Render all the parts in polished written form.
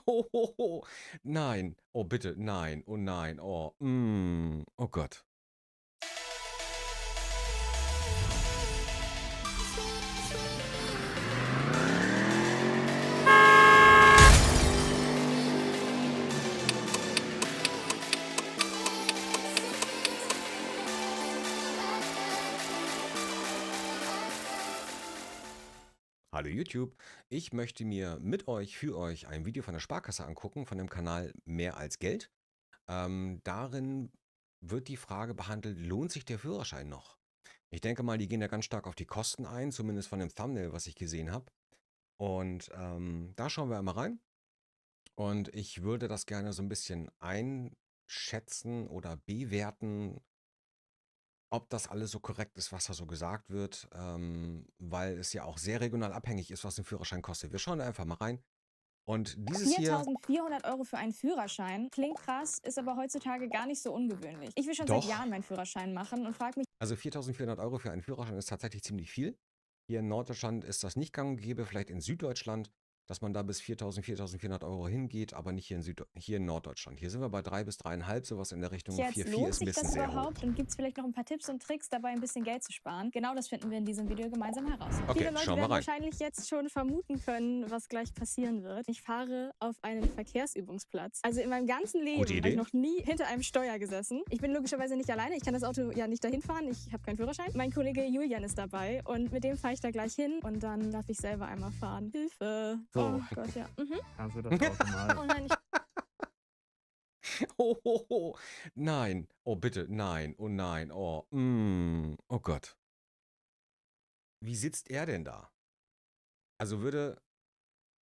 Oh, oh, oh. Nein. Oh, bitte. Nein. Oh nein. Oh. Oh Gott. Hallo YouTube. Ich möchte mir mit euch, für euch ein Video von der Sparkasse angucken, von dem Kanal Mehr als Geld. Darin wird die Frage behandelt, lohnt sich der Führerschein noch? Ich denke mal, die gehen da ganz stark auf die Kosten ein, zumindest von dem Thumbnail, was ich gesehen habe. Und da schauen wir einmal rein. Und ich würde das gerne so ein bisschen einschätzen oder bewerten, ob das alles so korrekt ist, was da so gesagt wird, weil es ja auch sehr regional abhängig ist, was ein Führerschein kostet. Wir schauen da einfach mal rein. Und dieses hier, 4.400 € für einen Führerschein. Klingt krass, ist aber heutzutage gar nicht so ungewöhnlich. Ich will schon seit doch, Jahren meinen Führerschein machen und frage mich, also 4.400 € für einen Führerschein ist tatsächlich ziemlich viel. Hier in Norddeutschland ist das nicht gang und gäbe, vielleicht in Süddeutschland, dass man da bis 4.400 € hingeht, aber nicht hier in Norddeutschland. Hier sind wir bei 3 bis 3,5, sowas in der Richtung. jetzt 4,4 lohnt ist ein sich das bisschen sehr hoch. überhaupt und gibt es vielleicht noch ein paar Tipps und Tricks dabei, ein bisschen Geld zu sparen? Genau das finden wir in diesem Video gemeinsam heraus. Okay, Viele Leute schauen wir werden rein. wahrscheinlich jetzt schon vermuten können, was gleich passieren wird. Ich fahre auf einen Verkehrsübungsplatz. Also in meinem ganzen Leben Gute habe Idee. ich noch nie hinter einem Steuer gesessen. Ich bin logischerweise nicht alleine. Ich kann das Auto ja nicht dahin fahren. Ich habe keinen Führerschein. Mein Kollege Julian ist dabei und mit dem fahre ich da gleich hin und dann darf ich selber einmal fahren. Hilfe. So. Oh Gott, ja. Kannst du das Auto mal? Oh nein, Oh, oh, oh. Nein. Oh, bitte. Nein. Oh nein. Oh. Oh Gott. Wie sitzt er denn da? Also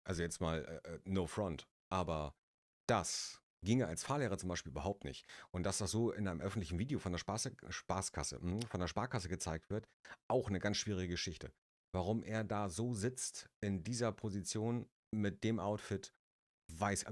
also jetzt mal no front, aber das ginge als Fahrlehrer zum Beispiel überhaupt nicht. Und dass das so in einem öffentlichen Video von der von der Sparkasse gezeigt wird, auch eine ganz schwierige Geschichte. Warum er da so sitzt in dieser Position mit dem Outfit,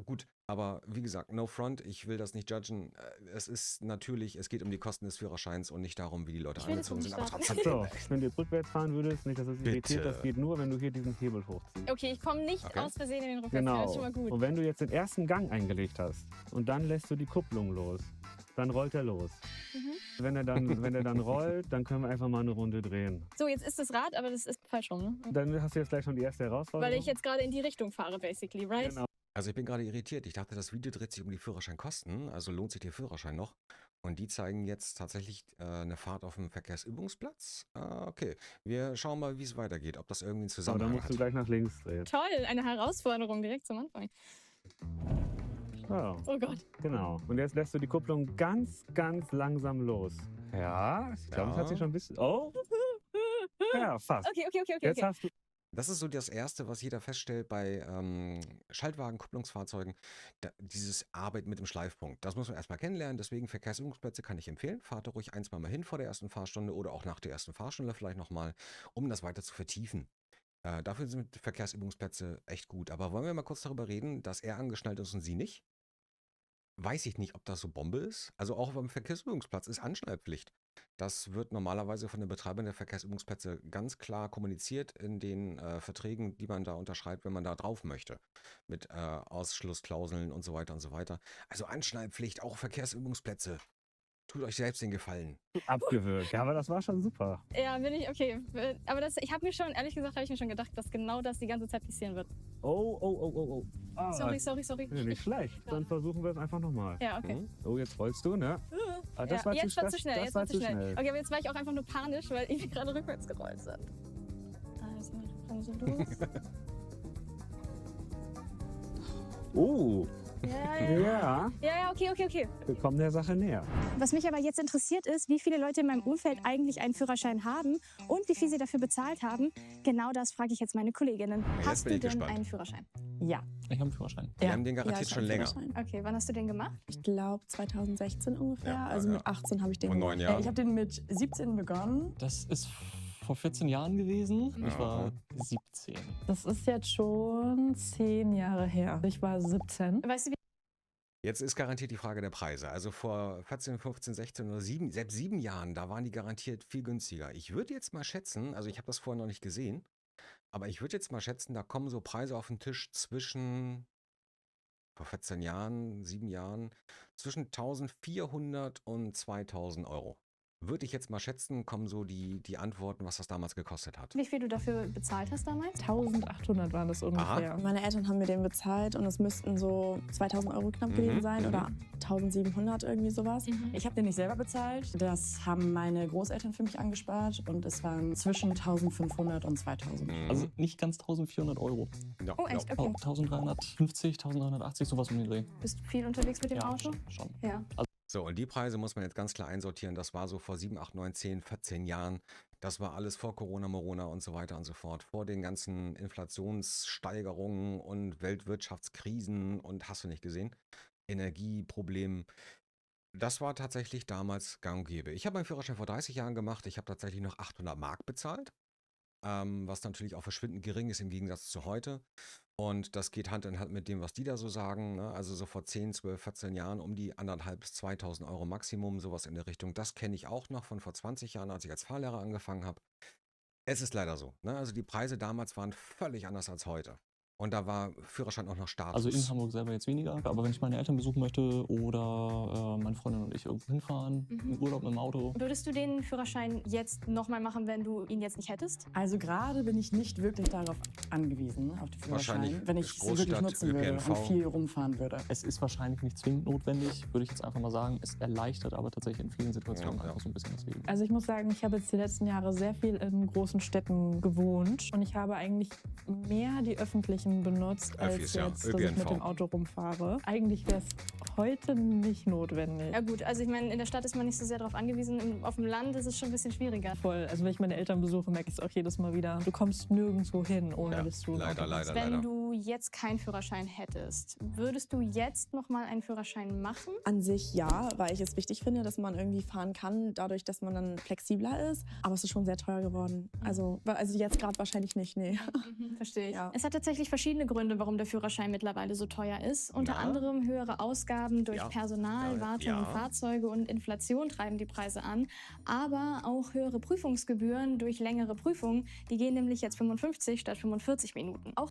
gut, aber wie gesagt, no front, ich will das nicht judgen. Es ist natürlich, es geht um die Kosten des Führerscheins und nicht darum, wie die Leute Ich will das angezogen sind. Aber umstarten. trotzdem, So, wenn du jetzt rückwärts fahren würdest, nicht, dass es irritiert, bitte. das geht nur, wenn du hier diesen Hebel hochziehst. okay, ich komme nicht Okay. aus Versehen in den Rückwärtsgang. Das ist Genau. schon mal gut. Und wenn du jetzt den ersten Gang eingelegt hast und dann lässt du die Kupplung los, dann rollt er los. Mhm. Wenn er dann rollt, dann können wir einfach mal eine Runde drehen. So, jetzt ist das Rad, aber das ist falsch rum, ne? Dann hast du jetzt gleich schon die erste Herausforderung. Weil ich jetzt gerade in die Richtung fahre, basically, right? Genau. Also ich bin gerade irritiert. Ich dachte, das Video dreht sich um die Führerscheinkosten. Also lohnt sich der Führerschein noch? Und die zeigen jetzt tatsächlich eine Fahrt auf dem Verkehrsübungsplatz. Okay, wir schauen mal, wie es weitergeht. Ob das irgendwie einen So, dann Zusammenhang musst du hat. gleich nach links drehen. Toll, eine Herausforderung direkt zum Anfang. So, Oh Gott. genau. Und jetzt lässt du die Kupplung ganz, ganz langsam los. Ja, ich glaube, es hat sich schon ein bisschen... Oh! Ja, fast. Okay. Jetzt hast du... Das ist so das Erste, was jeder feststellt bei Schaltwagen, Kupplungsfahrzeugen. Dieses Arbeiten mit dem Schleifpunkt. Das muss man erstmal kennenlernen. Deswegen Verkehrsübungsplätze kann ich empfehlen. Fahrt da ruhig ein, zwei Mal hin vor der ersten Fahrstunde oder auch nach der ersten Fahrstunde vielleicht nochmal, um das weiter zu vertiefen. Dafür sind Verkehrsübungsplätze echt gut. Aber wollen wir mal kurz darüber reden, dass er angeschnallt ist und sie nicht? Weiß ich nicht, ob das so Bombe ist. Also auch beim Verkehrsübungsplatz ist Anschnallpflicht. Das wird normalerweise von den Betreibern der Verkehrsübungsplätze ganz klar kommuniziert in den Verträgen, die man da unterschreibt, wenn man da drauf möchte. Mit Ausschlussklauseln und so weiter und so weiter. Also Anschnallpflicht, auch Verkehrsübungsplätze. Tut euch selbst den Gefallen. abgewürgt. Ja, aber das war schon super. Ja, bin ich, okay. Aber ich habe mir schon, ehrlich gesagt, habe ich mir schon gedacht, dass genau das die ganze Zeit passieren wird. Oh. Ah, Sorry. Ja, nicht schlecht. Dann versuchen wir es einfach nochmal. Ja, okay. Mhm. Oh, jetzt rollst du, ne? Ah, das Ja, war jetzt zu, war zu schnell, das jetzt war war zu schnell. Okay, aber jetzt war ich auch einfach nur panisch, weil wir gerade rückwärts gerollt sind. Also los. Oh, Ja, ja, okay. wir kommen der Sache näher. Was mich aber jetzt interessiert ist, wie viele Leute in meinem Umfeld eigentlich einen Führerschein haben und wie viel sie dafür bezahlt haben. Genau das frage ich jetzt meine Kolleginnen. jetzt Hast bin du ich denn gespannt. einen Führerschein? Ja, Ich habe einen Führerschein. Wir haben den garantiert ich schon hab einen länger. Führerschein. Okay, wann hast du den gemacht? Ich glaube 2016 ungefähr. Ja, also ja. mit 18 habe ich den Vor gemacht. 9 Jahren. Ich habe den mit 17 begonnen. Das ist vor 14 Jahren gewesen. Ja. Ich war 17. Das ist jetzt schon 10 Jahre her. Ich war 17. Weißt du, wie Jetzt ist garantiert die Frage der Preise. Also vor 14, 15, 16 oder 7, selbst 7 Jahren, da waren die garantiert viel günstiger. Ich würde jetzt mal schätzen, also ich habe das vorher noch nicht gesehen, Aber ich würde jetzt mal schätzen, da kommen so Preise auf den Tisch zwischen, vor 14 Jahren, 7 Jahren, zwischen 1.400 und 2.000 Euro. Würde ich jetzt mal schätzen, kommen so die Antworten, was das damals gekostet hat. Wie viel du dafür bezahlt hast damals? 1800 waren das ungefähr. Meine Eltern haben mir den bezahlt und es müssten so 2000 Euro knapp gewesen sein oder 1700 irgendwie sowas. Ich habe den nicht selber bezahlt. Das haben meine Großeltern für mich angespart und es waren zwischen 1500 und 2000. Also nicht ganz 1400 Euro. Ja, Oh, echt? ja. Okay. 1350, 1380, sowas um den Dreh. Bist du viel unterwegs mit dem Ja, Auto? schon. Ja. So, und die Preise muss man jetzt ganz klar einsortieren. Das war so vor 7, 8, 9, 10, 14 Jahren. Das war alles vor Corona, Morona und so weiter und so fort. Vor den ganzen Inflationssteigerungen und Weltwirtschaftskrisen und hast du nicht gesehen, Energieproblemen. Das war tatsächlich damals gang und gäbe. Ich habe meinen Führerschein vor 30 Jahren gemacht. Ich habe tatsächlich noch 800 Mark bezahlt, was natürlich auch verschwindend gering ist im Gegensatz zu heute. Und das geht Hand in Hand mit dem, was die da so sagen. Ne? Also so vor 10, 12, 14 Jahren um die 1.500 bis 2.000 Euro Maximum, sowas in der Richtung. Das kenne ich auch noch von vor 20 Jahren, als ich als Fahrlehrer angefangen habe. Es ist leider so. Ne? Also die Preise damals waren völlig anders als heute. Und da war Führerschein auch noch Status. Also in Hamburg selber jetzt weniger, aber wenn ich meine Eltern besuchen möchte oder meine Freundin und ich irgendwo hinfahren, im Urlaub mit dem Auto. Würdest du den Führerschein jetzt nochmal machen, wenn du ihn jetzt nicht hättest? Also gerade bin ich nicht wirklich darauf angewiesen, auf den Führerschein, Wahrscheinlich wenn ich es Großstadt, wirklich nutzen würde ÖPNV. und viel rumfahren würde. Es ist wahrscheinlich nicht zwingend notwendig, würde ich jetzt einfach mal sagen. Es erleichtert aber tatsächlich in vielen Situationen Ja, ja. einfach so ein bisschen das Leben. Also ich muss sagen, ich habe jetzt die letzten Jahre sehr viel in großen Städten gewohnt und ich habe eigentlich mehr die öffentlichen benutzt, als Öffis, ja. jetzt, dass ich mit ÖPNV. dem Auto rumfahre. Eigentlich wäre es heute nicht notwendig. Ja gut, also ich meine, in der Stadt ist man nicht so sehr darauf angewiesen. Auf dem Land ist es schon ein bisschen schwieriger. Voll. Also wenn ich meine Eltern besuche, merke ich es auch jedes Mal wieder. Du kommst nirgendwo hin, ohne Ja, dass du ein leider, Auto hast. leider. Wenn du jetzt keinen Führerschein hättest, würdest du jetzt nochmal einen Führerschein machen? An sich ja, weil ich es wichtig finde, dass man irgendwie fahren kann, dadurch, dass man dann flexibler ist. Aber es ist schon sehr teuer geworden. Also jetzt gerade wahrscheinlich nicht, nee. Verstehe ich. Ja. Es hat tatsächlich verschiedene Gründe, warum der Führerschein mittlerweile so teuer ist. Unter Na? anderem höhere Ausgaben durch Ja. Personal, Ja, Wartung ja. und Fahrzeuge und Inflation treiben die Preise an. Aber auch höhere Prüfungsgebühren durch längere Prüfungen. Die gehen nämlich jetzt 55 statt 45 Minuten. Auch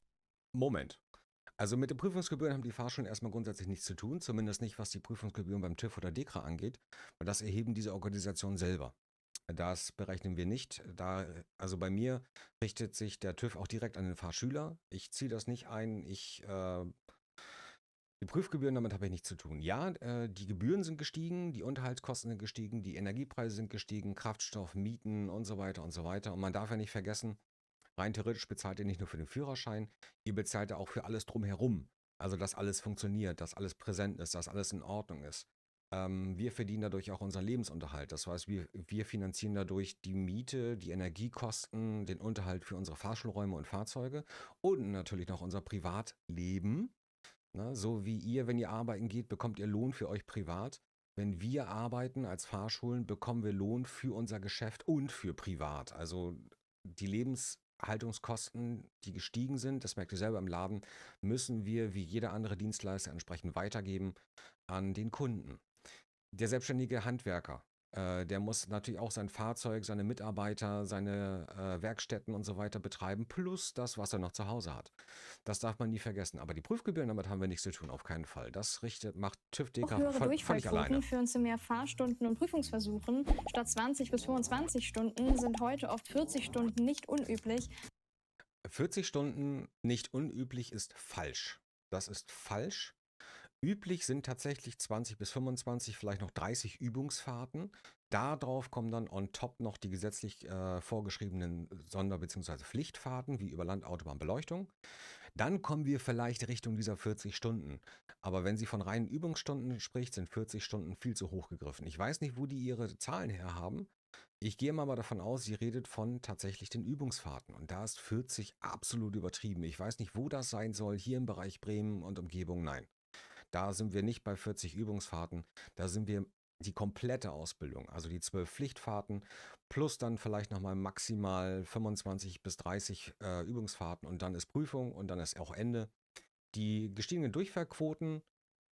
Moment. Also mit den Prüfungsgebühren haben die Fahrschulen erstmal grundsätzlich nichts zu tun, zumindest nicht, was die Prüfungsgebühren beim TÜV oder DEKRA angeht, weil das erheben diese Organisationen selber. Das berechnen wir nicht. Also bei mir richtet sich der TÜV auch direkt an den Fahrschüler. Ich ziehe das nicht ein. Die Prüfgebühren, damit habe ich nichts zu tun. Ja, die Gebühren sind gestiegen, die Unterhaltskosten sind gestiegen, die Energiepreise sind gestiegen, Kraftstoff, Mieten und so weiter und so weiter. Und man darf ja nicht vergessen, rein theoretisch bezahlt ihr nicht nur für den Führerschein, ihr bezahlt ja auch für alles drumherum. Also, dass alles funktioniert, dass alles präsent ist, dass alles in Ordnung ist. Wir verdienen dadurch auch unseren Lebensunterhalt. Das heißt, wir finanzieren dadurch die Miete, die Energiekosten, den Unterhalt für unsere Fahrschulräume und Fahrzeuge und natürlich noch unser Privatleben. Ne? So wie ihr, wenn ihr arbeiten geht, bekommt ihr Lohn für euch privat. Wenn wir arbeiten als Fahrschulen, bekommen wir Lohn für unser Geschäft und für privat. Also die Lebenshaltungskosten, die gestiegen sind, das merkt ihr selber im Laden, müssen wir wie jeder andere Dienstleister entsprechend weitergeben an den Kunden. Der selbstständige Handwerker, der muss natürlich auch sein Fahrzeug, seine Mitarbeiter, seine Werkstätten und so weiter betreiben, plus das, was er noch zu Hause hat. Das darf man nie vergessen. Aber die Prüfgebühren, damit haben wir nichts zu tun, auf keinen Fall. Das macht TÜV Auch DEKRA höhere völlig alleine. Durchfallquoten führen zu mehr Fahrstunden und Prüfungsversuchen. Statt 20 bis 25 Stunden sind heute oft 40 Stunden nicht unüblich. 40 Stunden nicht unüblich ist falsch. Das ist falsch. Üblich sind tatsächlich 20 bis 25, vielleicht noch 30 Übungsfahrten. Darauf kommen dann on top noch die gesetzlich vorgeschriebenen Sonder- bzw. Pflichtfahrten, wie über Land-Autobahn-Beleuchtung. Dann kommen wir vielleicht Richtung dieser 40 Stunden. Aber wenn sie von reinen Übungsstunden spricht, sind 40 Stunden viel zu hoch gegriffen. Ich weiß nicht, wo die ihre Zahlen her haben. Ich gehe mal davon aus, sie redet von tatsächlich den Übungsfahrten. Und da ist 40 absolut übertrieben. Ich weiß nicht, wo das sein soll. Hier im Bereich Bremen und Umgebung, nein. Da sind wir nicht bei 40 Übungsfahrten. Da sind wir die komplette Ausbildung, also die 12 Pflichtfahrten plus dann vielleicht nochmal maximal 25 bis 30 Übungsfahrten und dann ist Prüfung und dann ist auch Ende. Die gestiegenen Durchfallquoten,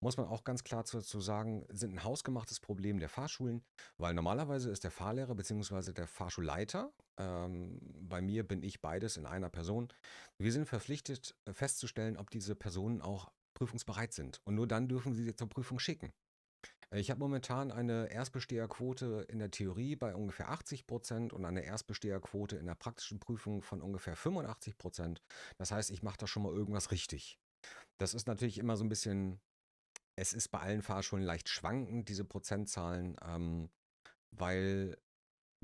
muss man auch ganz klar zu sagen, sind ein hausgemachtes Problem der Fahrschulen, weil normalerweise ist der Fahrlehrer bzw. der Fahrschulleiter, bei mir bin ich beides in einer Person, wir sind verpflichtet festzustellen, ob diese Personen auch prüfungsbereit sind. Und nur dann dürfen sie sie zur Prüfung schicken. Ich habe momentan eine Erstbesteherquote in der Theorie bei ungefähr 80% und eine Erstbesteherquote in der praktischen Prüfung von ungefähr 85%. Das heißt, ich mache da schon mal irgendwas richtig. Das ist natürlich immer so ein bisschen, es ist bei allen Fahrschulen leicht schwankend, diese Prozentzahlen, weil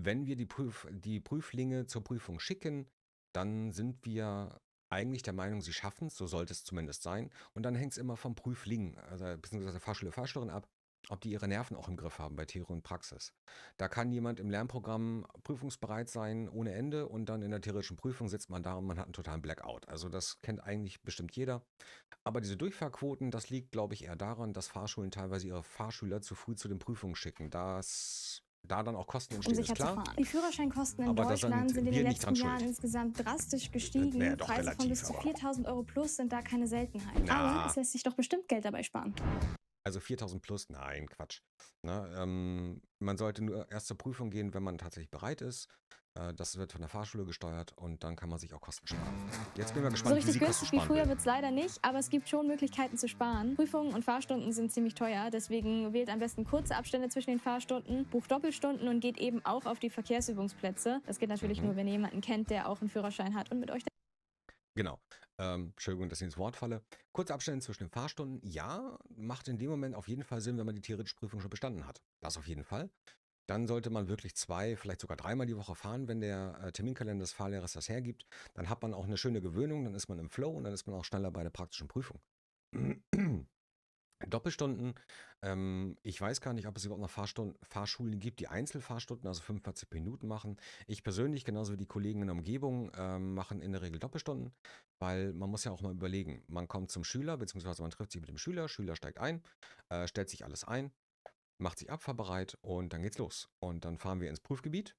wenn wir die Prüflinge zur Prüfung schicken, dann sind wir eigentlich der Meinung, sie schaffen es, so sollte es zumindest sein. Und dann hängt es immer vom Prüfling, also beziehungsweise Fahrschüler, Fahrschülerin ab, ob die ihre Nerven auch im Griff haben bei Theorie und Praxis. Da kann jemand im Lernprogramm prüfungsbereit sein ohne Ende und dann in der theoretischen Prüfung sitzt man da und man hat einen totalen Blackout. Also das kennt eigentlich bestimmt jeder. Aber diese Durchfahrquoten, das liegt, glaube ich, eher daran, dass Fahrschulen teilweise ihre Fahrschüler zu früh zu den Prüfungen schicken. Da dann auch Kosten um entstehen, ist sicher zu klar. fahren. Die Führerscheinkosten in Aber da Deutschland sind in wir den nicht dran letzten Jahren schuld. insgesamt drastisch gestiegen. Naja, doch Preise von relativ, bis zu aber- 4.000 Euro plus sind da keine Seltenheit. Na. Aber es lässt sich doch bestimmt Geld dabei sparen. Also 4.000 plus, nein, Quatsch. Ne, man sollte nur erst zur Prüfung gehen, wenn man tatsächlich bereit ist. Das wird von der Fahrschule gesteuert und dann kann man sich auch Kosten sparen. Jetzt bin ich mal So gespannt, wie richtig sie Kosten günstig wie sparen früher will. wird es leider nicht, aber es gibt schon Möglichkeiten zu sparen. Prüfungen und Fahrstunden sind ziemlich teuer, deswegen wählt am besten kurze Abstände zwischen den Fahrstunden, bucht Doppelstunden und geht eben auch auf die Verkehrsübungsplätze. Das geht natürlich nur, wenn ihr jemanden kennt, der auch einen Führerschein hat und mit euch Genau. Entschuldigung, dass ich ins Wort falle. Kurze Abstände zwischen den Fahrstunden, ja, macht in dem Moment auf jeden Fall Sinn, wenn man die theoretische Prüfung schon bestanden hat. Das auf jeden Fall. Dann sollte man wirklich 2, vielleicht sogar 3-mal die Woche fahren, wenn der Terminkalender des Fahrlehrers das hergibt. Dann hat man auch eine schöne Gewöhnung, dann ist man im Flow und dann ist man auch schneller bei der praktischen Prüfung. Doppelstunden, ich weiß gar nicht, ob es überhaupt noch Fahrschulen gibt, die Einzelfahrstunden, also 45 Minuten machen. Ich persönlich, genauso wie die Kollegen in der Umgebung, machen in der Regel Doppelstunden, weil man muss ja auch mal überlegen, man kommt zum Schüler, beziehungsweise man trifft sich mit dem Schüler steigt ein, stellt sich alles ein, macht sich abfahrbereit und dann geht's los. Und dann fahren wir ins Prüfgebiet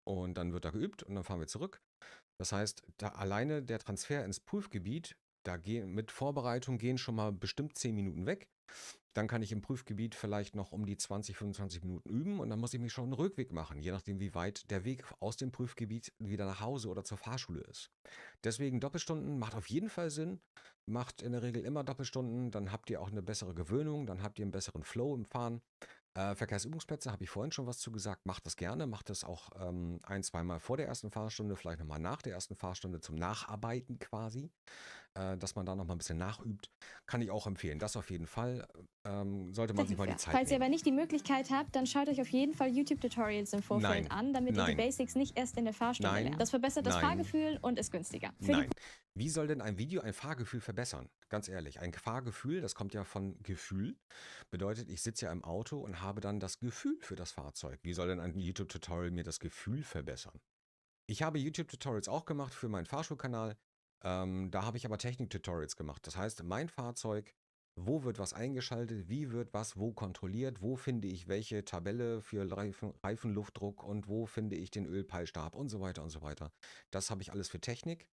und dann wird da geübt und dann fahren wir zurück. Das heißt, da alleine der Transfer ins Prüfgebiet, mit Vorbereitung gehen schon mal bestimmt 10 Minuten weg. Dann kann ich im Prüfgebiet vielleicht noch um die 20, 25 Minuten üben und dann muss ich mich schon einen Rückweg machen, je nachdem, wie weit der Weg aus dem Prüfgebiet wieder nach Hause oder zur Fahrschule ist. Deswegen Doppelstunden macht auf jeden Fall Sinn, macht in der Regel immer Doppelstunden, dann habt ihr auch eine bessere Gewöhnung, dann habt ihr einen besseren Flow im Fahren. Verkehrsübungsplätze, habe ich vorhin schon was zu gesagt, macht das gerne, macht das auch 1-, 2-mal vor der ersten Fahrstunde, vielleicht nochmal nach der ersten Fahrstunde zum Nacharbeiten quasi, dass man da nochmal ein bisschen nachübt, kann ich auch empfehlen. Das auf jeden Fall, sollte man sich mal die Zeit Falls ihr aber nehmen. nicht die Möglichkeit habt, dann schaut euch auf jeden Fall YouTube-Tutorials im Vorfeld Nein. an, damit ihr die Nein. Basics nicht erst in der Fahrstunde Nein. lernt. Das verbessert das Nein. Fahrgefühl und ist günstiger. Für Nein. Wie soll denn ein Video ein Fahrgefühl verbessern? Ganz ehrlich, ein Fahrgefühl, das kommt ja von Gefühl, bedeutet, ich sitze ja im Auto und habe dann das Gefühl für das Fahrzeug. Wie soll denn ein YouTube-Tutorial mir das Gefühl verbessern? Ich habe YouTube-Tutorials auch gemacht für meinen Fahrschulkanal. Da habe ich aber Technik-Tutorials gemacht. Das heißt, mein Fahrzeug, wo wird was eingeschaltet, wie wird was wo kontrolliert, wo finde ich welche Tabelle für Reifenluftdruck und wo finde ich den Ölpeilstab und so weiter und so weiter. Das habe ich alles für Technik.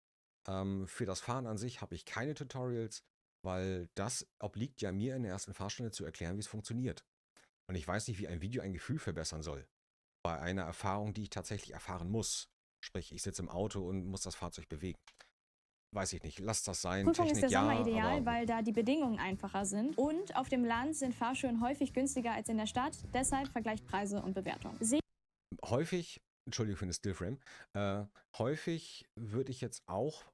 Für das Fahren an sich habe ich keine Tutorials, weil das obliegt ja mir in der ersten Fahrstunde zu erklären, wie es funktioniert. Und ich weiß nicht, wie ein Video ein Gefühl verbessern soll. Bei einer Erfahrung, die ich tatsächlich erfahren muss. Sprich, ich sitze im Auto und muss das Fahrzeug bewegen. Weiß ich nicht, lasst das sein. Prüfung Technik ist der Sommer ja, ideal, aber weil da die Bedingungen einfacher sind. Und auf dem Land sind Fahrschulen häufig günstiger als in der Stadt. Deshalb vergleicht Preise und Bewertungen. häufig, Entschuldigung für den Stillframe, häufig würde ich jetzt auch,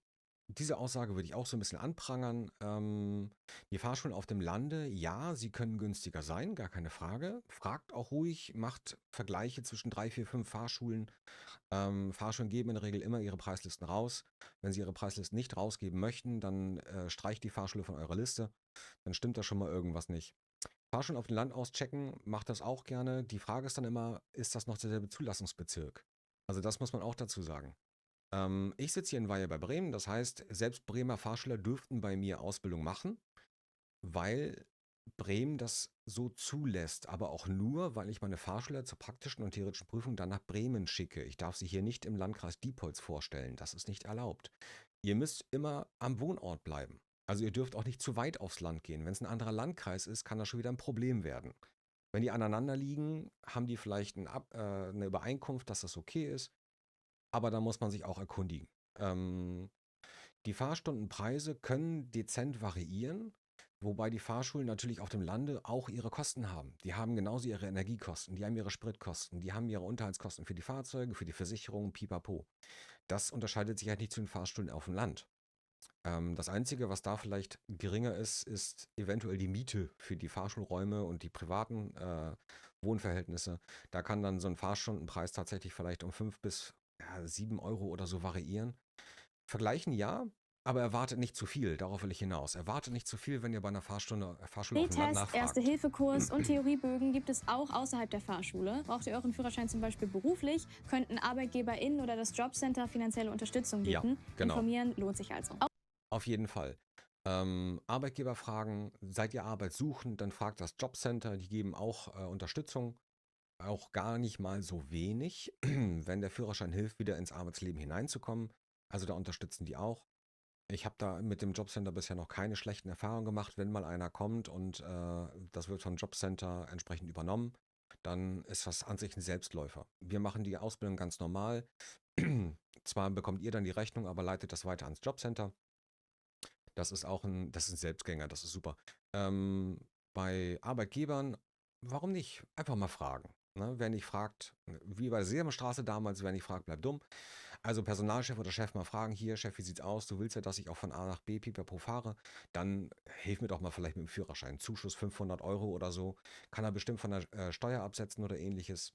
diese Aussage würde ich auch so ein bisschen anprangern. Die Fahrschulen auf dem Lande, ja, sie können günstiger sein, gar keine Frage. Fragt auch ruhig, macht Vergleiche zwischen 3, 4, 5 Fahrschulen. Fahrschulen geben in der Regel immer ihre Preislisten raus. Wenn sie ihre Preislisten nicht rausgeben möchten, dann streicht die Fahrschule von eurer Liste. Dann stimmt da schon mal irgendwas nicht. Fahrschulen auf dem Land auschecken, macht das auch gerne. Die Frage ist dann immer, ist das noch derselbe Zulassungsbezirk? Also das muss man auch dazu sagen. Ich sitze hier in Weihe bei Bremen, das heißt, selbst Bremer Fahrschüler dürften bei mir Ausbildung machen, weil Bremen das so zulässt, aber auch nur, weil ich meine Fahrschüler zur praktischen und theoretischen Prüfung dann nach Bremen schicke. Ich darf sie hier nicht im Landkreis Diepholz vorstellen, das ist nicht erlaubt. Ihr müsst immer am Wohnort bleiben. Also ihr dürft auch nicht zu weit aufs Land gehen. Wenn es ein anderer Landkreis ist, kann das schon wieder ein Problem werden. Wenn die aneinander liegen, haben die vielleicht eine Übereinkunft, dass das okay ist, aber da muss man sich auch erkundigen. Die Fahrstundenpreise können dezent variieren, wobei die Fahrschulen natürlich auf dem Lande auch ihre Kosten haben. Die haben genauso ihre Energiekosten, die haben ihre Spritkosten, die haben ihre Unterhaltskosten für die Fahrzeuge, für die Versicherung, pipapo. Das unterscheidet sich halt nicht zu den Fahrschulen auf dem Land. Das Einzige, was da vielleicht geringer ist, ist eventuell die Miete für die Fahrschulräume und die privaten Wohnverhältnisse. Da kann dann so ein Fahrstundenpreis tatsächlich vielleicht um 5 bis 7 Euro oder so variieren. Vergleichen ja, aber erwartet nicht zu viel. Darauf will ich hinaus. Erwartet nicht zu viel, wenn ihr bei einer Fahrschule auf dem Land Sehtest, nachfragt. Erste-Hilfe-Kurs und Theoriebögen gibt es auch außerhalb der Fahrschule. Braucht ihr euren Führerschein zum Beispiel beruflich, könnten ArbeitgeberInnen oder das Jobcenter finanzielle Unterstützung Ja, bieten. genau. Informieren lohnt sich also. Auf jeden Fall. Arbeitgeber fragen, seid ihr arbeitssuchend, dann fragt das Jobcenter, die geben auch Unterstützung, auch gar nicht mal so wenig, wenn der Führerschein hilft, wieder ins Arbeitsleben hineinzukommen. Also da unterstützen die auch. Ich habe da mit dem Jobcenter bisher noch keine schlechten Erfahrungen gemacht. Wenn mal einer kommt und das wird vom Jobcenter entsprechend übernommen, dann ist das an sich ein Selbstläufer. Wir machen die Ausbildung ganz normal. Zwar bekommt ihr dann die Rechnung, aber leitet das weiter ans Jobcenter. Das ist ein Selbstgänger, das ist super. Bei Arbeitgebern, warum nicht? Einfach mal fragen. Ne? Wer nicht fragt, wie bei der Sesamstraße damals, wer nicht fragt, bleibt dumm. Also Personalchef oder Chef mal fragen, hier, Chef, wie sieht's aus? Du willst ja, dass ich auch von A nach B pipapo fahre. Dann hilf mir doch mal vielleicht mit dem Führerschein. Zuschuss 500 Euro oder so. Kann er bestimmt von der Steuer absetzen oder ähnliches.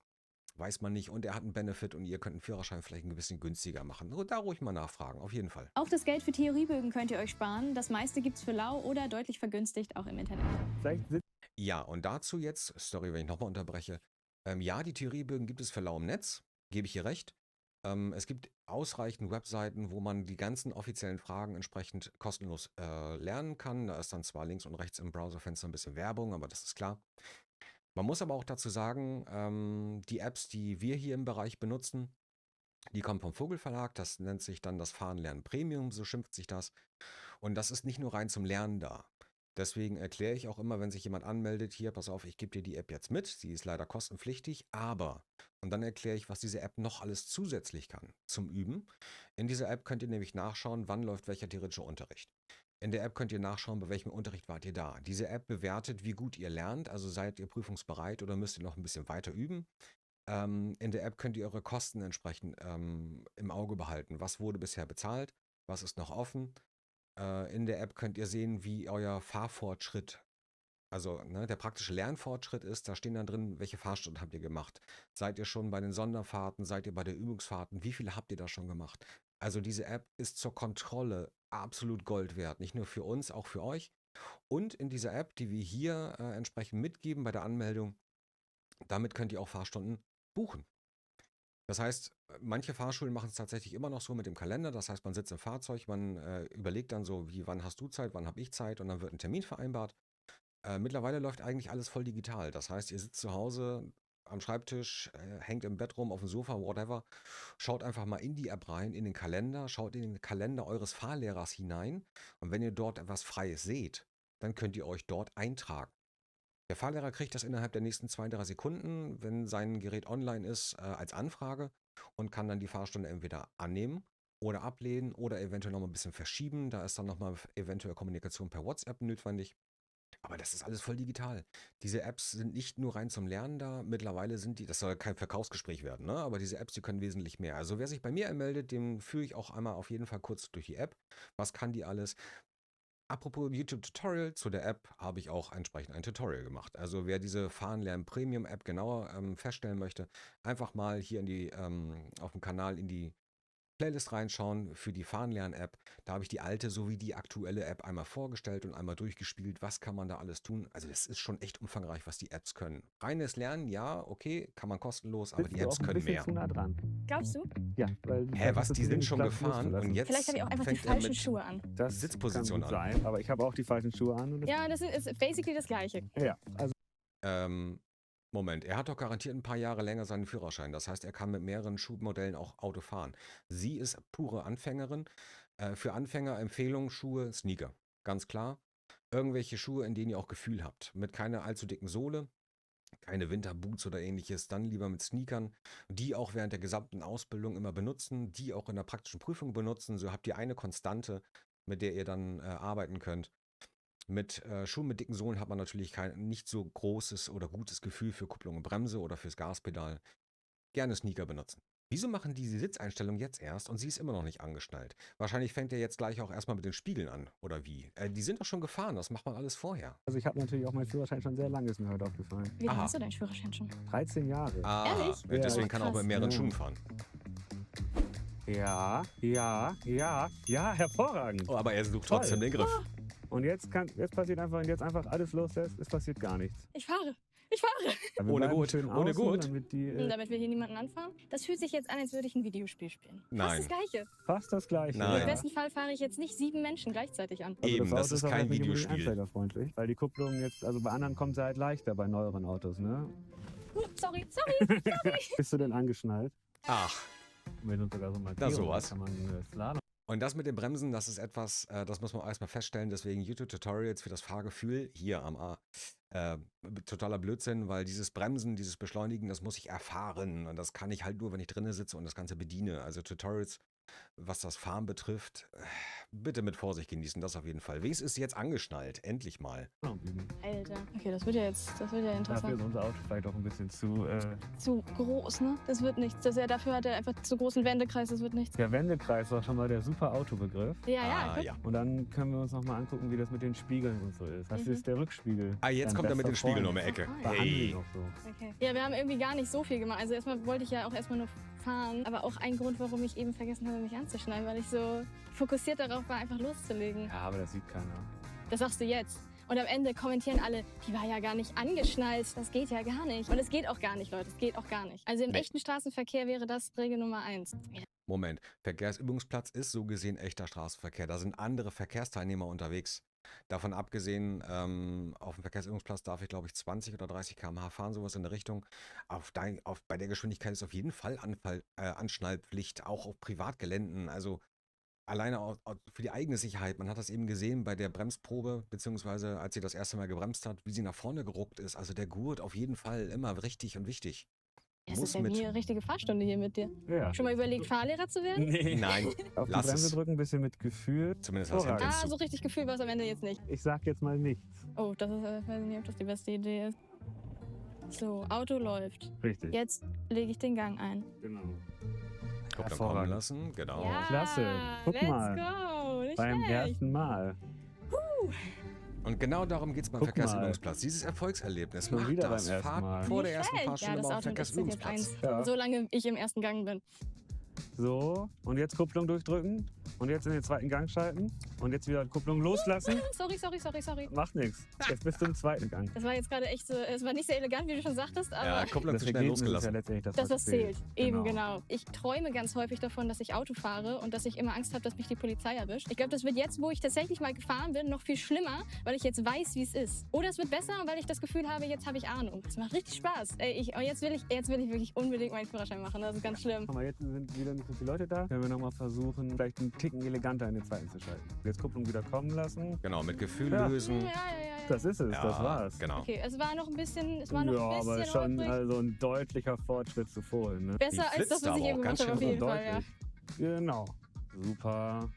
Weiß man nicht. Und er hat einen Benefit und ihr könnt einen Führerschein vielleicht ein bisschen günstiger machen. Da ruhig mal nachfragen, auf jeden Fall. Auch das Geld für Theoriebögen könnt ihr euch sparen. Das meiste gibt's für lau oder deutlich vergünstigt auch im Internet. Vielleicht sind Ja, und dazu jetzt, sorry, wenn ich nochmal unterbreche. Ja, die Theoriebögen gibt es für lau im Netz, gebe ich hier recht. Es gibt ausreichend Webseiten, wo man die ganzen offiziellen Fragen entsprechend kostenlos lernen kann. Da ist dann zwar links und rechts im Browserfenster ein bisschen Werbung, aber das ist klar. Man muss aber auch dazu sagen, die Apps, die wir hier im Bereich benutzen, die kommen vom Vogelverlag. Das nennt sich dann das Fahren Lernen Premium, so schimpft sich das. Und das ist nicht nur rein zum Lernen da. Deswegen erkläre ich auch immer, wenn sich jemand anmeldet, hier, pass auf, ich gebe dir die App jetzt mit. Sie ist leider kostenpflichtig, aber, und dann erkläre ich, was diese App noch alles zusätzlich kann zum Üben. In dieser App könnt ihr nämlich nachschauen, wann läuft welcher theoretische Unterricht. In der App könnt ihr nachschauen, bei welchem Unterricht wart ihr da. Diese App bewertet, wie gut ihr lernt, also seid ihr prüfungsbereit oder müsst ihr noch ein bisschen weiter üben. In der App könnt ihr eure Kosten entsprechend im Auge behalten. Was wurde bisher bezahlt? Was ist noch offen? In der App könnt ihr sehen, wie euer Fahrfortschritt, also der praktische Lernfortschritt ist. Da stehen dann drin, welche Fahrstunden habt ihr gemacht. Seid ihr schon bei den Sonderfahrten? Seid ihr bei den Übungsfahrten? Wie viele habt ihr da schon gemacht? Also diese App ist zur Kontrolle absolut Gold wert. Nicht nur für uns, auch für euch. Und in dieser App, die wir hier entsprechend mitgeben bei der Anmeldung, damit könnt ihr auch Fahrstunden buchen. Das heißt, manche Fahrschulen machen es tatsächlich immer noch so mit dem Kalender. Das heißt, man sitzt im Fahrzeug, man überlegt dann so, wann hast du Zeit, wann habe ich Zeit, und dann wird ein Termin vereinbart. Mittlerweile läuft eigentlich alles voll digital. Das heißt, ihr sitzt zu Hause am Schreibtisch, hängt im Bett rum, auf dem Sofa, whatever. Schaut einfach mal in die App rein, in den Kalender, schaut in den Kalender eures Fahrlehrers hinein. Und wenn ihr dort etwas Freies seht, dann könnt ihr euch dort eintragen. Der Fahrlehrer kriegt das innerhalb der nächsten 2-3 Sekunden, wenn sein Gerät online ist, als Anfrage und kann dann die Fahrstunde entweder annehmen oder ablehnen oder eventuell noch mal ein bisschen verschieben. Da ist dann noch mal eventuell Kommunikation per WhatsApp notwendig. Aber das ist alles voll digital. Diese Apps sind nicht nur rein zum Lernen da. Mittlerweile sind die, das soll kein Verkaufsgespräch werden, ne? Aber diese Apps, die können wesentlich mehr. Also wer sich bei mir anmeldet, den führe ich auch einmal auf jeden Fall kurz durch die App. Was kann die alles? Apropos YouTube-Tutorial, zu der App habe ich auch entsprechend ein Tutorial gemacht. Also wer diese Fahren Lernen Premium App genauer feststellen möchte, einfach mal hier auf dem Kanal in die Playlist reinschauen für die Fahren Lernen App. Da habe ich die alte sowie die aktuelle App einmal vorgestellt und einmal durchgespielt. Was kann man da alles tun? Also das ist schon echt umfangreich, was die Apps können. Reines Lernen, ja, okay, kann man kostenlos, aber bist die du Apps auch ein können bisschen mehr. zu nah dran. Glaubst du? Ja, weil Hä, was, das die ist sind nicht schon Platz gefahren loszulassen. und jetzt Vielleicht habe ich auch einfach die fängt er falschen mit Schuhe an. Das Sitzposition kann gut an. sein, aber ich habe auch die falschen Schuhe an. Und Ja, das ist basically das Gleiche. ja, also Moment, er hat doch garantiert ein paar Jahre länger seinen Führerschein. Das heißt, er kann mit mehreren Schuhmodellen auch Auto fahren. Sie ist pure Anfängerin. Für Anfänger Empfehlung Schuhe, Sneaker. ganz klar. Irgendwelche Schuhe, in denen ihr auch Gefühl habt. Mit keiner allzu dicken Sohle, keine Winterboots oder ähnliches. Dann lieber mit Sneakern, die auch während der gesamten Ausbildung immer benutzen, die auch in der praktischen Prüfung benutzen. So habt ihr eine Konstante, mit der ihr dann arbeiten könnt. Mit Schuhen mit dicken Sohlen hat man natürlich nicht so großes oder gutes Gefühl für Kupplung und Bremse oder fürs Gaspedal. Gerne Sneaker benutzen. Wieso machen die Sitzeinstellung jetzt erst und sie ist immer noch nicht angeschnallt? Wahrscheinlich fängt er jetzt gleich auch erstmal mit den Spiegeln an, oder wie? Die sind doch schon gefahren, das macht man alles vorher. Also ich habe natürlich auch meinen Führerschein schon sehr lange, ist mir heute aufgefallen. Wie lange Aha. hast du deinen Führerschein schon? 13 Jahre. Ehrlich? Ja, deswegen Ja, kann er auch krass. mit mehreren Ja. Schuhen fahren. Ja, hervorragend. Oh, aber er sucht Toll. trotzdem den Griff. Und jetzt passiert einfach, wenn jetzt einfach alles loslässt, es passiert gar nichts. Ich fahre. Ich fahre. Ja, wir Ohne bleiben Gurt, schön ohne außen, Gurt. Damit die, Damit wir hier niemanden anfahren. Das fühlt sich jetzt an, als würde ich ein Videospiel spielen. Fast Nein. das Gleiche. fast das Gleiche. Nein. Im besten Fall fahre ich jetzt nicht 7 Menschen gleichzeitig an. Eben, das das Auto ist auch kein nicht unbedingt Videospiel. einsteigerfreundlich, weil die Kupplung jetzt, also bei anderen kommt sie halt leichter bei neueren Autos, ne? Sorry. Bist du denn angeschnallt? Ach, Wenn uns sogar so Markierungen, sowas. kann man Slalom. und das mit den Bremsen, das ist etwas, das muss man erstmal feststellen, deswegen YouTube-Tutorials für das Fahrgefühl hier am A. Totaler Blödsinn, weil dieses Bremsen, dieses Beschleunigen, das muss ich erfahren und das kann ich halt nur, wenn ich drinnen sitze und das Ganze bediene. Also Tutorials, was das Fahren betrifft, bitte mit Vorsicht genießen, das auf jeden Fall. Wenigstens ist jetzt angeschnallt, endlich mal. üben. Alter. Okay, das wird ja Dafür interessant. ist unser Auto vielleicht auch ein bisschen zu. Zu groß, ne? Das wird nichts. Dafür hat er einfach zu großen Wendekreis, das wird nichts. Der Wendekreis war schon mal der super Autobegriff. Ja, guck. Ja. Und dann können wir uns noch mal angucken, wie das mit den Spiegeln und so ist. Was ist der Rückspiegel? Jetzt Dein kommt er mit den bester Spiegeln Freund. um die Ecke. Ah, Bei Andri Hey. noch so. Okay. Ja, wir haben irgendwie gar nicht so viel gemacht. Also erstmal wollte ich ja auch erstmal nur fahren. Aber auch ein Grund, warum ich eben vergessen habe, mich anzuschneiden, weil ich so fokussiert darauf war, einfach loszulegen. Ja, aber das sieht keiner. Das sagst du jetzt. Und am Ende kommentieren alle, die war ja gar nicht angeschnallt. Das geht ja gar nicht. Und es geht auch gar nicht, Leute. Es geht auch gar nicht. Also im Nee. echten Straßenverkehr wäre das Regel Nummer 1. Moment, Verkehrsübungsplatz ist so gesehen echter Straßenverkehr. Da sind andere Verkehrsteilnehmer unterwegs. Davon abgesehen, auf dem Verkehrsübungsplatz darf ich, glaube ich, 20 oder 30 km/h fahren, sowas in der Richtung. Bei der Geschwindigkeit ist auf jeden Fall Anschnallpflicht, auch auf Privatgeländen. Also alleine für die eigene Sicherheit. Man hat das eben gesehen bei der Bremsprobe, beziehungsweise als sie das erste Mal gebremst hat, wie sie nach vorne geruckt ist. Also der Gurt auf jeden Fall immer richtig und wichtig. Das Muss ist ja mit. wie eine richtige Fahrstunde hier mit dir. Ja. Schon mal überlegt, Fahrlehrer zu werden? Nee. Nein, Auf die lass Bremse es. drücken, ein bisschen mit Gefühl. Zumindest das Hemd Hervorragend. Ah, hinzu. so richtig Gefühl war es am Ende jetzt nicht. Ich sag jetzt mal nichts. Oh, das ist, weiß ich nicht, ob das die beste Idee ist. So, Auto läuft. Richtig. Jetzt lege ich den Gang ein. Genau. Kupplung kommen Hervorragend. lassen, genau. Ja, Klasse. Guck let's mal. go. Nicht Beim schlecht. ersten Mal. Und genau darum geht es beim Guck mal. Verkehrsübungsplatz. Dieses Erfolgserlebnis. Schon Macht wieder das. beim ersten Fahrt Mal. vor Nicht der ersten schlecht. Fahrstunde Ja, das mal auf dem Auto ist jetzt Verkehrsübungsplatz. Ja. Solange ich im ersten Gang bin. So, und jetzt Kupplung durchdrücken. Und jetzt in den zweiten Gang schalten. Und jetzt wieder Kupplung loslassen. Sorry. Macht nichts. Jetzt bist du im zweiten Gang. Das war jetzt gerade echt so, es war nicht sehr elegant, wie du schon sagtest, aber Ja, Kupplung Das zu schnell Ergebnis ist ja losgelassen. letztendlich das, das, was zählt. Eben, Genau. genau. Ich träume ganz häufig davon, dass ich Auto fahre und dass ich immer Angst habe, dass mich die Polizei erwischt. Ich glaube, das wird jetzt, wo ich tatsächlich mal gefahren bin, noch viel schlimmer, weil ich jetzt weiß, wie es ist. Oder es wird besser, weil ich das Gefühl habe, jetzt habe ich Ahnung. Es macht richtig Spaß. Jetzt will ich wirklich unbedingt meinen Führerschein machen. Das ist ganz schlimm. Aber jetzt sind wieder nicht so viele Leute da. Können wir nochmal versuchen, vielleicht einen Ticken eleganter in den zweiten zu schalten. Jetzt Kupplung wieder kommen lassen. Genau, mit Gefühl Ja. lösen. Ja. Das ist es, Ja, das war's. Genau. Okay, es war noch ein bisschen, Ja, aber schon holprig. also ein deutlicher Fortschritt zu vorhin. Ne? Besser als flitzt das, was aber ich auch eben ganz gemacht habe, auf schön jeden Fall, ja. Genau. Super.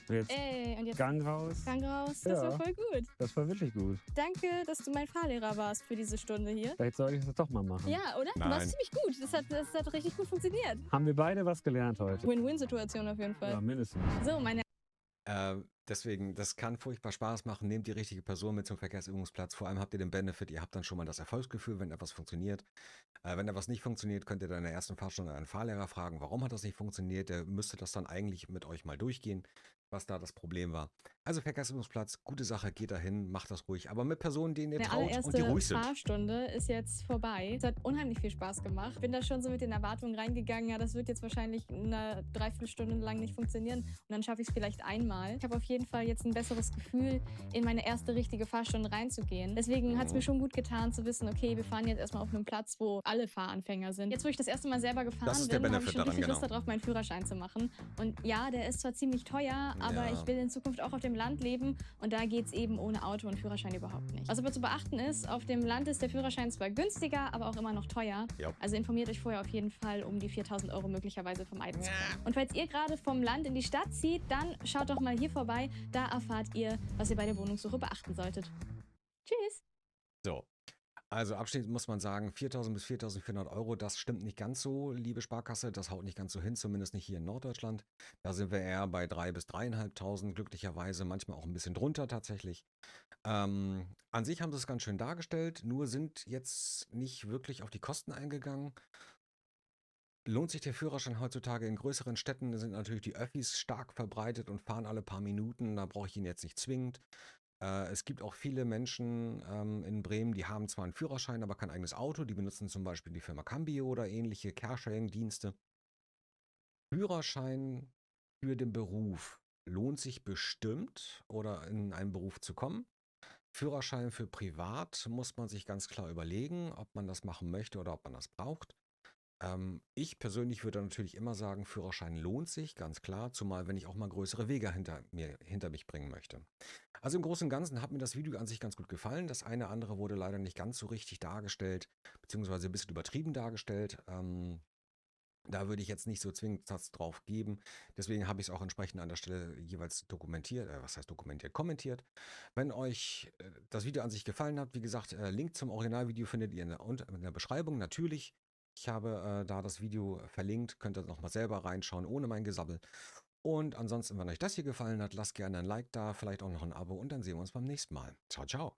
Jetzt Ey, und jetzt Gang raus. Gang raus. Das Ja. war voll gut. Das war wirklich gut. Danke, dass du mein Fahrlehrer warst für diese Stunde hier. Vielleicht sollte ich das doch mal machen. Ja, oder? Du Nein. warst ziemlich gut. Das hat richtig gut funktioniert. Haben wir beide was gelernt heute? Win-Win-Situation auf jeden Fall. Ja, mindestens. So, meine Deswegen, das kann furchtbar Spaß machen. Nehmt die richtige Person mit zum Verkehrsübungsplatz. Vor allem habt ihr den Benefit, ihr habt dann schon mal das Erfolgsgefühl, wenn etwas funktioniert. Wenn etwas nicht funktioniert, könnt ihr dann in der ersten Fahrstunde einen Fahrlehrer fragen, warum hat das nicht funktioniert. Der müsste das dann eigentlich mit euch mal durchgehen, was da das Problem war. Also Verkehrsübungsplatz, gute Sache, geht dahin, macht das ruhig. Aber mit Personen, denen ihr meine traut und die allererste ruhig sind. Fahrstunde ist jetzt vorbei. Es hat unheimlich viel Spaß gemacht. Bin da schon so mit den Erwartungen reingegangen, ja, das wird jetzt wahrscheinlich eine Dreiviertelstunde lang nicht funktionieren. Und dann schaffe ich es vielleicht einmal. Ich habe auf jeden Fall jetzt ein besseres Gefühl, in meine erste richtige Fahrstunde reinzugehen. Deswegen hat es mir schon gut getan zu wissen, okay, wir fahren jetzt erstmal auf einem Platz, wo alle Fahranfänger sind. Jetzt, wo ich das erste Mal selber gefahren Das ist der bin, habe ich Benefit schon daran, richtig Lust genau. darauf, meinen Führerschein zu machen. Und ja, der ist zwar ziemlich teuer, aber Ja. ich will in Zukunft auch auf dem dem Land leben und da geht es eben ohne Auto und Führerschein überhaupt nicht. Was aber zu beachten ist, auf dem Land ist der Führerschein zwar günstiger, aber auch immer noch teuer. Ja. Also informiert euch vorher auf jeden Fall, um die 4.000 € möglicherweise vermeiden zu können. Und falls ihr gerade vom Land in die Stadt zieht, dann schaut doch mal hier vorbei. Da erfahrt ihr, was ihr bei der Wohnungssuche beachten solltet. Tschüss! So. Also abschließend muss man sagen, 4.000 bis 4.400 €, das stimmt nicht ganz so, liebe Sparkasse. Das haut nicht ganz so hin, zumindest nicht hier in Norddeutschland. Da sind wir eher bei 3.000 bis 3.500 glücklicherweise, manchmal auch ein bisschen drunter tatsächlich. An sich haben sie es ganz schön dargestellt, nur sind jetzt nicht wirklich auf die Kosten eingegangen. Lohnt sich der Führerschein heutzutage in größeren Städten? Sind natürlich die Öffis stark verbreitet und fahren alle paar Minuten. Da brauche ich ihn jetzt nicht zwingend. Es gibt auch viele Menschen in Bremen, die haben zwar einen Führerschein, aber kein eigenes Auto. Die benutzen zum Beispiel die Firma Cambio oder ähnliche Carsharing-Dienste. Führerschein für den Beruf lohnt sich bestimmt oder in einen Beruf zu kommen. Führerschein für privat muss man sich ganz klar überlegen, ob man das machen möchte oder ob man das braucht. Ich persönlich würde natürlich immer sagen, Führerschein lohnt sich, ganz klar, zumal wenn ich auch mal größere Wege hinter mich bringen möchte. Also im Großen und Ganzen hat mir das Video an sich ganz gut gefallen. Das eine andere wurde leider nicht ganz so richtig dargestellt, beziehungsweise ein bisschen übertrieben dargestellt. Da würde ich jetzt nicht so zwingend Satz drauf geben. Deswegen habe ich es auch entsprechend an der Stelle jeweils dokumentiert, kommentiert. Wenn euch das Video an sich gefallen hat, wie gesagt, Link zum Originalvideo findet ihr in der Beschreibung natürlich. Ich habe da das Video verlinkt, könnt ihr nochmal selber reinschauen, ohne mein Gesabbel. Und ansonsten, wenn euch das hier gefallen hat, lasst gerne ein Like da, vielleicht auch noch ein Abo und dann sehen wir uns beim nächsten Mal. Ciao, ciao.